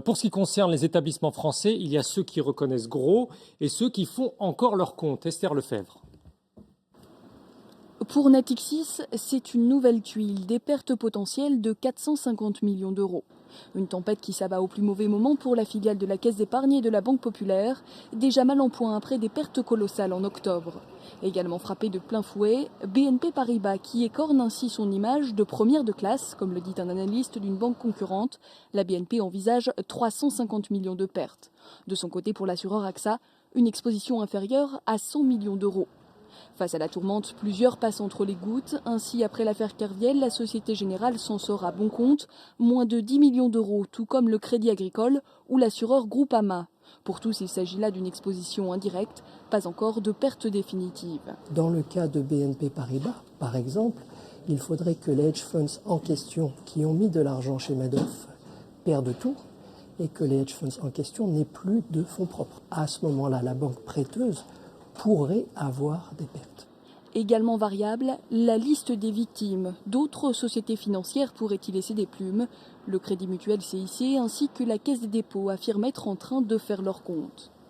Pour ce qui concerne les établissements français, il y a ceux qui reconnaissent gros et ceux qui font encore leur compte. Esther Lefebvre. Pour Natixis, c'est une nouvelle tuile, des pertes potentielles de 450 millions d'euros. Une tempête qui s'abat au plus mauvais moment pour la filiale de la Caisse d'épargne et de la Banque Populaire, déjà mal en point après des pertes colossales en octobre. Également frappé de plein fouet, BNP Paribas qui écorne ainsi son image de première de classe, comme le dit un analyste d'une banque concurrente. La BNP envisage 350 millions de pertes. De son côté, pour l'assureur AXA, une exposition inférieure à 100 millions d'euros. Face à la tourmente, plusieurs passent entre les gouttes. Ainsi, après l'affaire Kerviel, la Société Générale s'en sort à bon compte, moins de 10 millions d'euros, tout comme le Crédit Agricole ou l'assureur Groupama. Pour tous, il s'agit là d'une exposition indirecte, pas encore de perte définitive. Dans le cas de BNP Paribas, par exemple, il faudrait que les hedge funds en question, qui ont mis de l'argent chez Madoff, perdent tout et que les hedge funds en question n'aient plus de fonds propres. À ce moment-là, la banque prêteuse pourrait avoir des pertes. Également variable, la liste des victimes. D'autres sociétés financières pourraient y laisser des plumes. Le Crédit Mutuel CIC ainsi que la Caisse des dépôts affirment être en train de faire leur compte.